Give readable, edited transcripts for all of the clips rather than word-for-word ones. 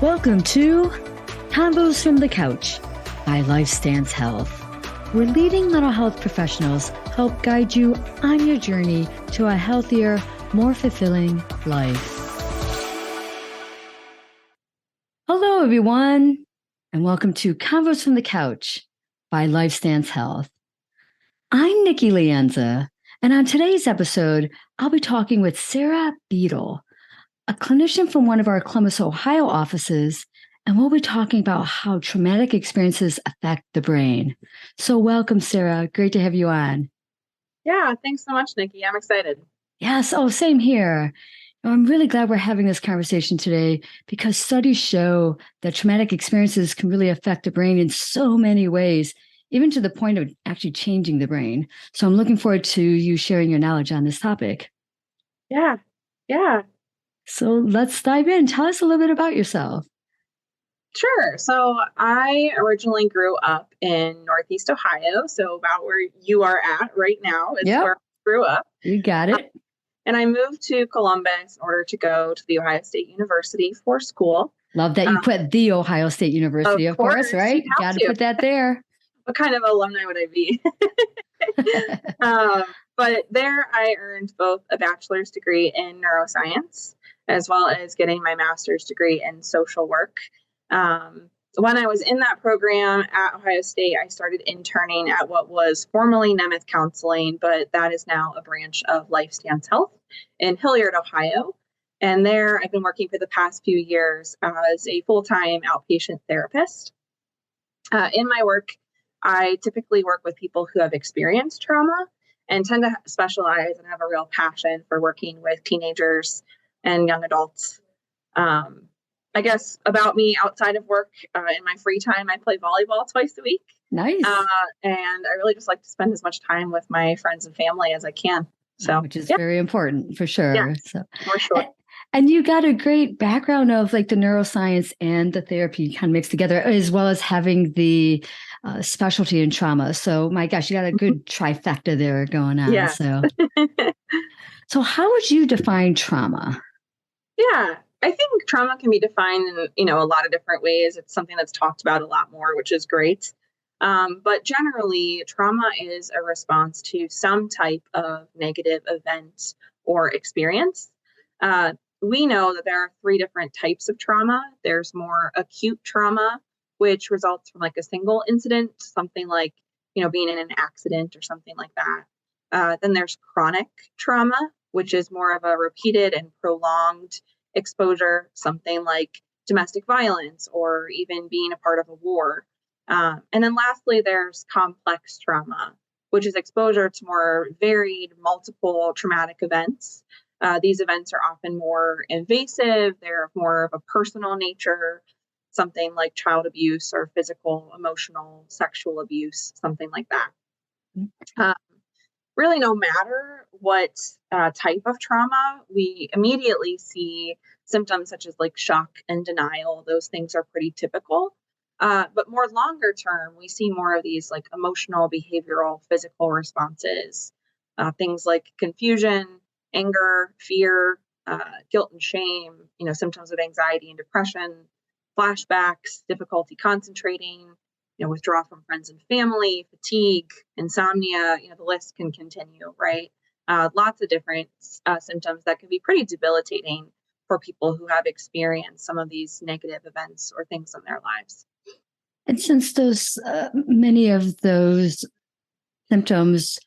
Welcome to Convos from the Couch by Lifestance Health, where leading mental health professionals help guide you on your journey to a healthier, more fulfilling life. Hello, everyone, and welcome to Convos from the Couch by Lifestance Health. I'm Nikki Lienza, and on today's episode, I'll be talking with Sarah Beadle, a clinician from one of our Columbus, Ohio offices, and we'll be talking about how traumatic experiences affect the brain. So welcome, Sarah. Great to have you on. Yeah, thanks so much, Nikki. I'm excited. Yes. Oh, same here. I'm really glad we're having this conversation today because studies show that traumatic experiences can really affect the brain in so many ways, even to the point of actually changing the brain. So I'm looking forward to you sharing your knowledge on this topic. Yeah. So let's dive in. Tell us a little bit about yourself. Sure. So I originally grew up in Northeast Ohio. So about where you are at right now is where I grew up. You got it. And I moved to Columbus in order to go to the Ohio State University for school. Love that you put the Ohio State University, of course, right? Got to put that there. What kind of alumni would I be? But there I earned both a bachelor's degree in neuroscience as well as getting my master's degree in social work. When I was in that program at Ohio State, I started interning at what was formerly Nemeth Counseling, but that is now a branch of Lifestance Health in Hilliard, Ohio. And there I've been working for the past few years as a full-time outpatient therapist. In my work, I typically work with people who have experienced trauma and tend to specialize and have a real passion for working with teenagers and young adults. I guess about me outside of work, in my free time, I play volleyball twice a week. Nice. And I really just like to spend as much time with my friends and family as I can. So, which is very important for sure. Yeah, so for sure. And you got a great background of like the neuroscience and the therapy kind of mixed together, as well as having the specialty in trauma. So my gosh, you got a good trifecta there going on. Yeah. So how would you define trauma? Yeah, I think trauma can be defined in, a lot of different ways. It's something that's talked about a lot more, which is great. But generally, trauma is a response to some type of negative event or experience. We know that there are three different types of trauma. There's more acute trauma, which results from like a single incident, something like, being in an accident or something like that. Then there's chronic trauma, which is more of a repeated and prolonged exposure, something like domestic violence or even being a part of a war. And then lastly, there's complex trauma, which is exposure to more varied, multiple traumatic events. These events are often more invasive. They're more of a personal nature, something like child abuse or physical, emotional, sexual abuse, something like that. Really, no matter what type of trauma, we immediately see symptoms such as like shock and denial. Those things are pretty typical. But more longer term, we see more of these like emotional, behavioral, physical responses. Things like confusion, anger, fear, guilt and shame, symptoms of anxiety and depression, flashbacks, difficulty concentrating, withdrawal from friends and family, fatigue, insomnia, the list can continue, right? Lots of different symptoms that can be pretty debilitating for people who have experienced some of these negative events or things in their lives. And since those many of those symptoms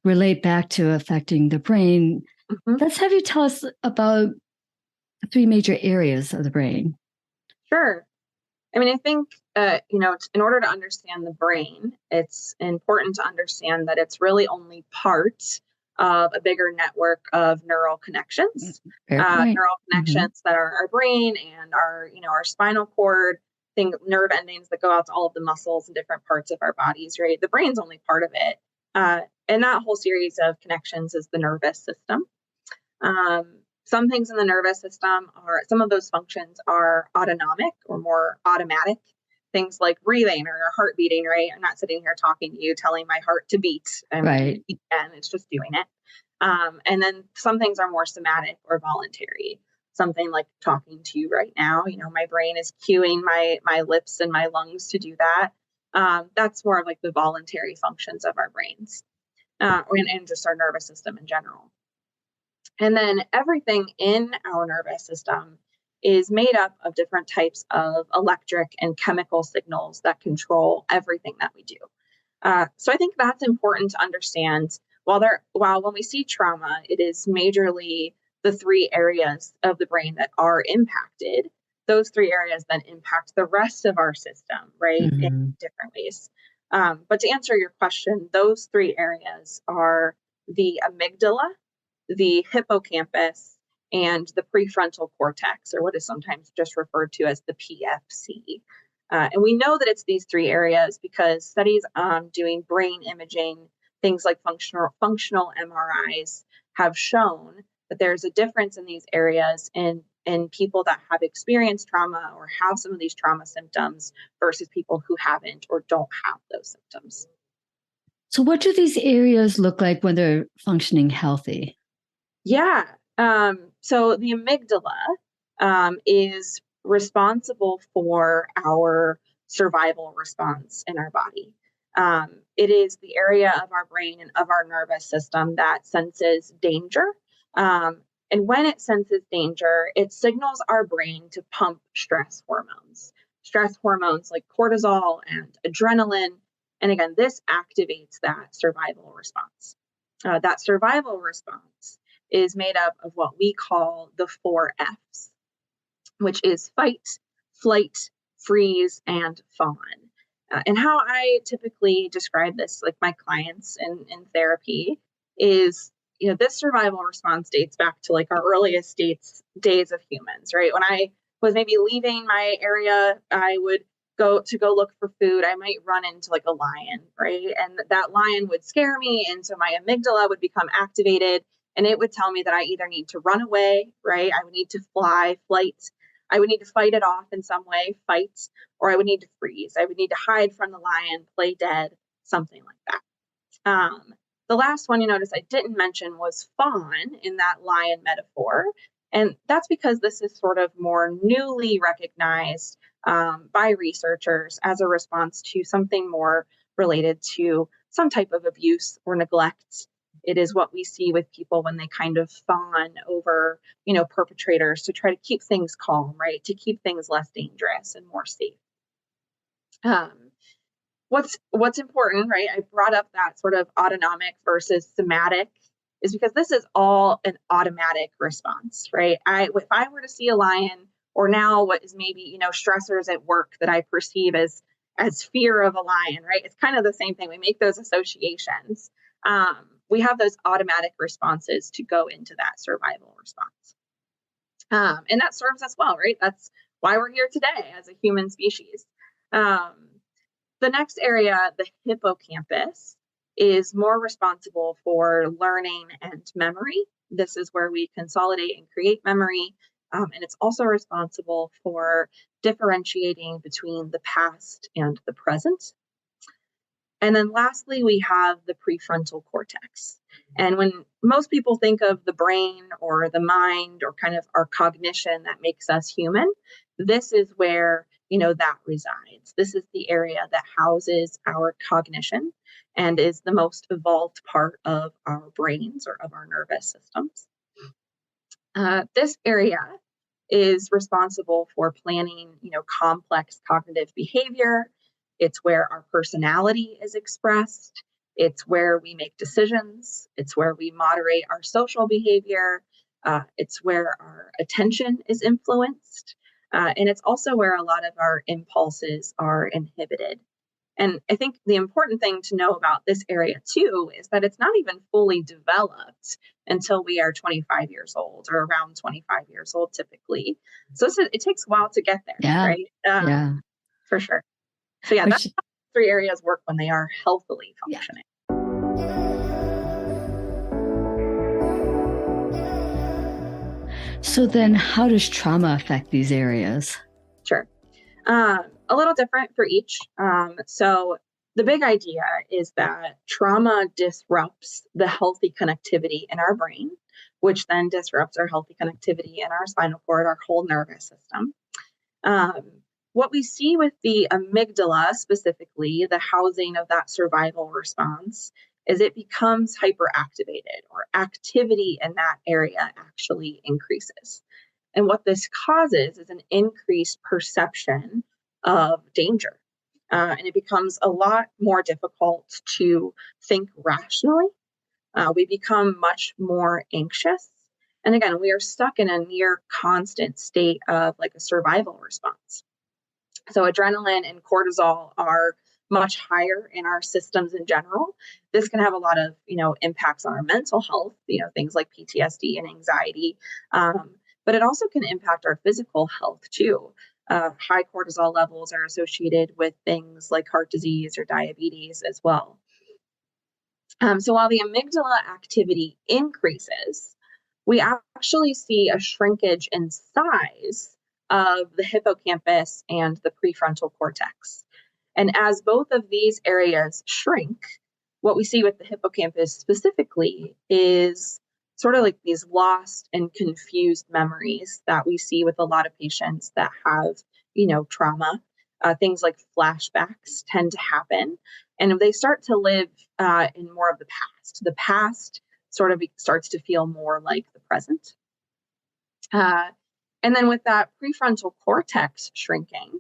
relate back to affecting the brain, let's have you tell us about the three major areas of the brain. Sure. I mean, I think, in order to understand the brain, it's important to understand that it's really only part of a bigger network of neural connections, that are our brain and our spinal cord, nerve endings that go out to all of the muscles and different parts of our bodies, right? The brain's only part of it. And that whole series of connections is the nervous system. Some things in the nervous system some of those functions are autonomic or more automatic. Things like breathing or heart beating, right? I'm not sitting here talking to you, telling my heart to beat. Right. And it's just doing it. And then some things are more somatic or voluntary. something like talking to you right now. My brain is cueing my lips and my lungs to do that. That's more of like the voluntary functions of our brains, and just our nervous system in general. And then everything in our nervous system is made up of different types of electric and chemical signals that control everything that we do. So I think that's important to understand. While when we see trauma, it is majorly the three areas of the brain that are impacted. Those three areas then impact the rest of our system, right, in different ways. But to answer your question, those three areas are the amygdala, the hippocampus, and the prefrontal cortex, or what is sometimes just referred to as the PFC. And we know that it's these three areas because studies doing brain imaging, things like functional MRIs, have shown that there's a difference in these areas in people that have experienced trauma or have some of these trauma symptoms versus people who haven't or don't have those symptoms. So what do these areas look like when they're functioning healthy? Yeah. So the amygdala is responsible for our survival response in our body. It is the area of our brain and of our nervous system that senses danger. And when it senses danger, it signals our brain to pump stress hormones. Stress hormones like cortisol and adrenaline. And again, this activates that survival response. That survival response is made up of what we call the 4 Fs, which is fight, flight, freeze, and fawn. And how I typically describe this, like my clients in therapy, is this survival response dates back to like our earliest days of humans, right? When I was maybe leaving my area, I would go look for food. I might run into like a lion, right? And that lion would scare me, and so my amygdala would become activated. And it would tell me that I either need to run away, right? I would need to flight. I would need to fight it off in some way, fight, or I would need to freeze. I would need to hide from the lion, play dead, something like that. The last one you notice I didn't mention was fawn in that lion metaphor. And that's because this is sort of more newly recognized by researchers as a response to something more related to some type of abuse or neglect. It is what we see with people when they kind of fawn over, perpetrators to try to keep things calm, right? To keep things less dangerous and more safe. What's important, right? I brought up that sort of autonomic versus somatic is because this is all an automatic response, right? If I were to see a lion, or now what is maybe, stressors at work that I perceive as fear of a lion, right? It's kind of the same thing. We make those associations. We have those automatic responses to go into that survival response. And that serves us well, right? That's why we're here today as a human species. The next area, the hippocampus, is more responsible for learning and memory. This is where we consolidate and create memory. And it's also responsible for differentiating between the past and the present. And then lastly, we have the prefrontal cortex. And when most people think of the brain or the mind or kind of our cognition that makes us human, this is where, that resides. This is the area that houses our cognition and is the most evolved part of our brains or of our nervous systems. This area is responsible for planning, complex cognitive behavior. It's where our personality is expressed. It's where we make decisions. It's where we moderate our social behavior. It's where our attention is influenced. And it's also where a lot of our impulses are inhibited. And I think the important thing to know about this area too is that it's not even fully developed until we are 25 years old or around 25 years old typically. So it takes a while to get there, right? Yeah. For sure. So yeah, that's how 3 areas work when they are healthily functioning. So then how does trauma affect these areas? Sure. A little different for each. So the big idea is that trauma disrupts the healthy connectivity in our brain which then disrupts our healthy connectivity in our spinal cord, our whole nervous system. Um, what we see with the amygdala, specifically the housing of that survival response, is it becomes hyperactivated, or activity in that area actually increases. And what this causes is an increased perception of danger. And it becomes a lot more difficult to think rationally. We become much more anxious. And again, we are stuck in a near constant state of like a survival response. So adrenaline and cortisol are much higher in our systems in general. This can have a lot of, impacts on our mental health, things like PTSD and anxiety. But it also can impact our physical health too. High cortisol levels are associated with things like heart disease or diabetes as well. So while the amygdala activity increases, we actually see a shrinkage in size of the hippocampus and the prefrontal cortex. And as both of these areas shrink, what we see with the hippocampus specifically is sort of like these lost and confused memories that we see with a lot of patients that have, trauma. Things like flashbacks tend to happen, and they start to live in more of the past. The past sort of starts to feel more like the present. And then with that prefrontal cortex shrinking,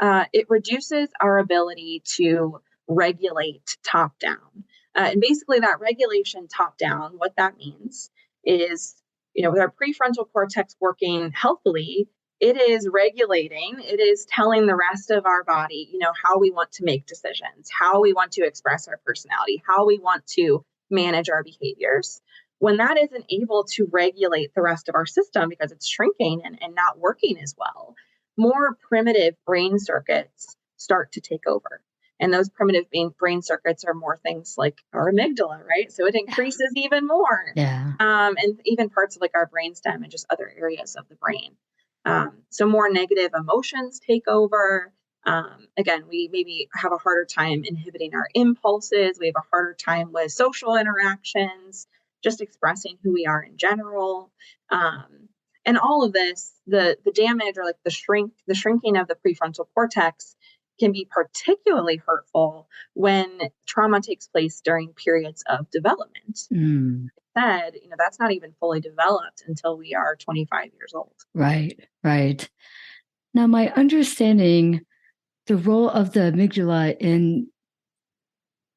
it reduces our ability to regulate top down. And basically that regulation top down, what that means is, with our prefrontal cortex working healthily, it is regulating, it is telling the rest of our body, how we want to make decisions, how we want to express our personality, how we want to manage our behaviors. When that isn't able to regulate the rest of our system because it's shrinking and not working as well, more primitive brain circuits start to take over. And those primitive brain circuits are more things like our amygdala, right? So it increases even more. Yeah. And even parts of like our brainstem and just other areas of the brain. So more negative emotions take over. Again, we maybe have a harder time inhibiting our impulses. We have a harder time with social interactions, just expressing who we are in general. And all of this, the damage or like the shrinking of the prefrontal cortex can be particularly hurtful when trauma takes place during periods of development. Said, that's not even fully developed until we are 25 years old. Right. Now, my understanding, the role of the amygdala in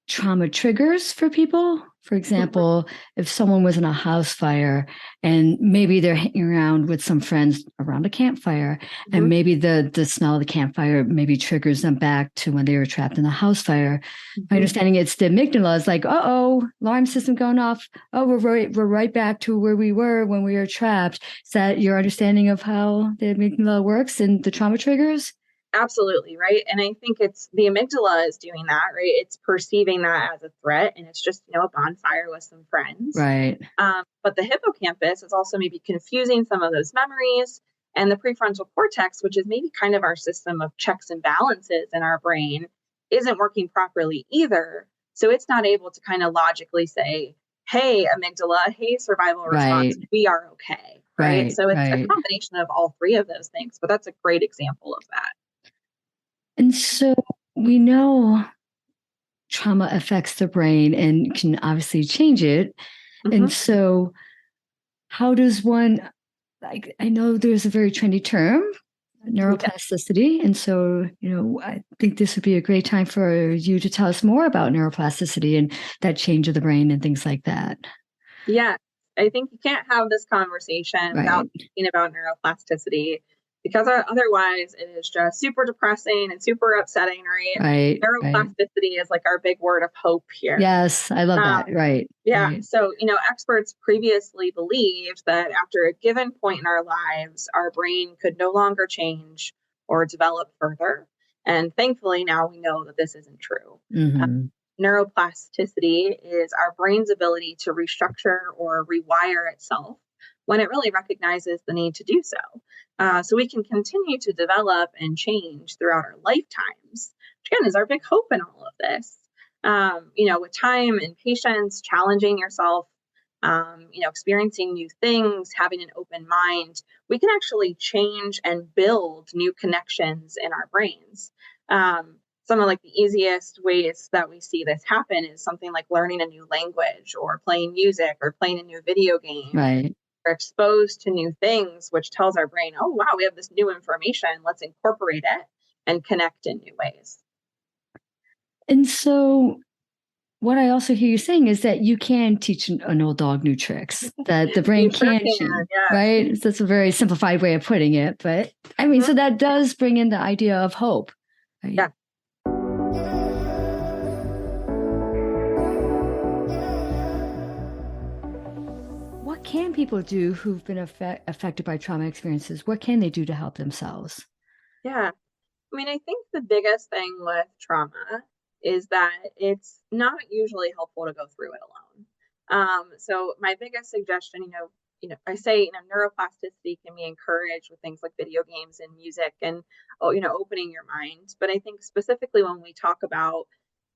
trauma triggers for people. For example, if someone was in a house fire and maybe they're hanging around with some friends around a campfire, and maybe the smell of the campfire maybe triggers them back to when they were trapped in the house fire. My understanding it's the amygdala is like, alarm system going off. Oh, we're right back to where we were when we were trapped. Is that your understanding of how the amygdala works and the trauma triggers? Absolutely, right. And I think it's the amygdala is doing that, right? It's perceiving that as a threat, and it's just, a bonfire with some friends. Right. But the hippocampus is also maybe confusing some of those memories. And the prefrontal cortex, which is maybe kind of our system of checks and balances in our brain, isn't working properly either. So it's not able to kind of logically say, hey, amygdala, hey, survival response, we are okay. Right. So it's a combination of all three of those things. But that's a great example of that. And so we know trauma affects the brain and can obviously change it. And so how does one, I know there's a very trendy term, neuroplasticity. And so, I think this would be a great time for you to tell us more about neuroplasticity and that change of the brain and things like that. Yeah, I think you can't have this conversation without thinking about neuroplasticity, because otherwise it is just super depressing and super upsetting, right? Neuroplasticity is like our big word of hope here. Yes, I love that. Right. Yeah. Right. So, experts previously believed that after a given point in our lives, our brain could no longer change or develop further. And thankfully, now we know that this isn't true. Neuroplasticity is our brain's ability to restructure or rewire itself when it really recognizes the need to do so. So we can continue to develop and change throughout our lifetimes, which again is our big hope in all of this. With time and patience, challenging yourself, experiencing new things, having an open mind, we can actually change and build new connections in our brains. Some of like the easiest ways that we see this happen is something like learning a new language or playing music or playing a new video game. Right. We're exposed to new things, which tells our brain, oh, wow, we have this new information. Let's incorporate it and connect in new ways. And so what I also hear you saying is that you can teach an old dog new tricks, that the brain Sure can change, yes. right? That's a very simplified way of putting it. But I mean, so that does bring in the idea of hope. Right? Yeah. What can people do who've been affected by trauma experiences? What can they do to help themselves? Yeah. I mean, I think the biggest thing with trauma is that it's not usually helpful to go through it alone. So my biggest suggestion, I say, neuroplasticity can be encouraged with things like video games and music and, opening your mind. But I think specifically when we talk about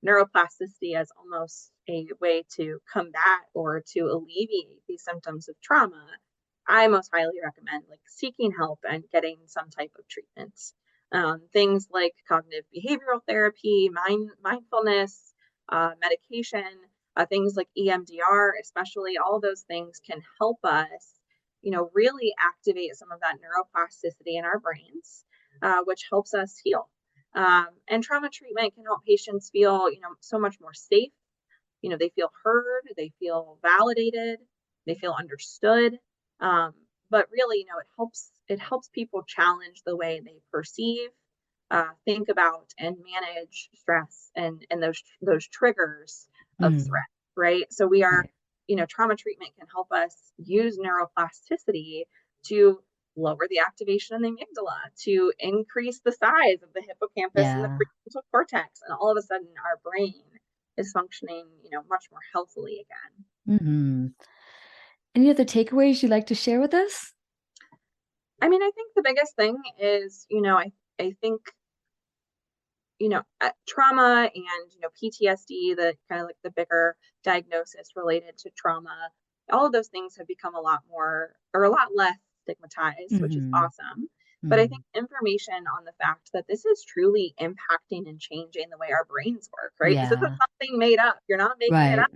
neuroplasticity as almost a way to combat or to alleviate these symptoms of trauma, I most highly recommend like seeking help and getting some type of treatment. Things like cognitive behavioral therapy, mindfulness, medication, things like EMDR, especially all those things can help us, really activate some of that neuroplasticity in our brains, which helps us heal. And trauma treatment can help patients feel, so much more safe. They feel heard, they feel validated, they feel understood. But really, it helps people challenge the way they perceive, think about, and manage stress and those triggers of threat. Right. So we are, trauma treatment can help us use neuroplasticity to lower the activation in the amygdala, to increase the size of the hippocampus and the prefrontal cortex, and all of a sudden our brain is functioning, much more healthily again. Mm-hmm. Any other takeaways you'd like to share with us? I mean, I think the biggest thing is, I think, trauma and, PTSD, the kind of like the bigger diagnosis related to trauma, all of those things have become a lot more or a lot less stigmatized, which is awesome. But I think information on the fact that this is truly impacting and changing the way our brains work, right? This isn't something made up. You're not making it up.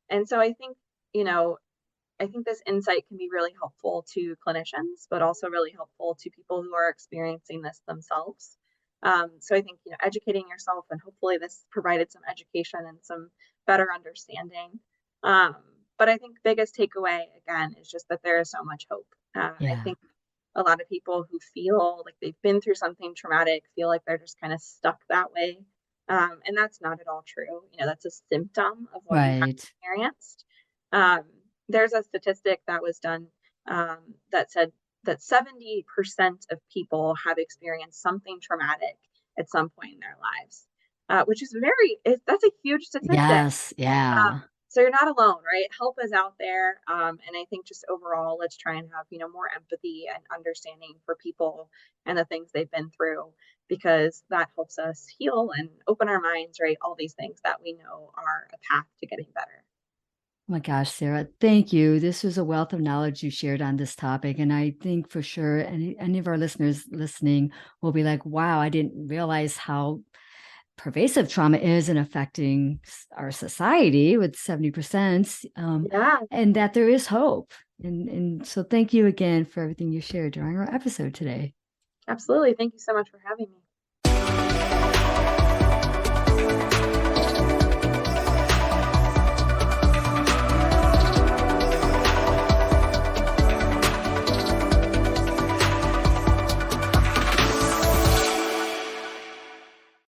And so I think, I think this insight can be really helpful to clinicians, but also really helpful to people who are experiencing this themselves. So I think, educating yourself, and hopefully this provided some education and some better understanding. But I think biggest takeaway, again, is just that there is so much hope. I think a lot of people who feel like they've been through something traumatic feel like they're just kind of stuck that way. And that's not at all true. That's a symptom of what you have experienced. There's a statistic that was done that said that 70% of people have experienced something traumatic at some point in their lives, which is that's a huge statistic. Yes, yeah. So you're not alone, right? Help is out there. And I think just overall, let's try and have, more empathy and understanding for people and the things they've been through, because that helps us heal and open our minds, right? All these things that we know are a path to getting better. Oh my gosh, Sarah, thank you. This was a wealth of knowledge you shared on this topic. And I think for sure any of our listeners listening will be like, wow, I didn't realize how pervasive trauma is in affecting our society with 70%, and that there is hope. And so thank you again for everything you shared during our episode today. Absolutely. Thank you so much for having me.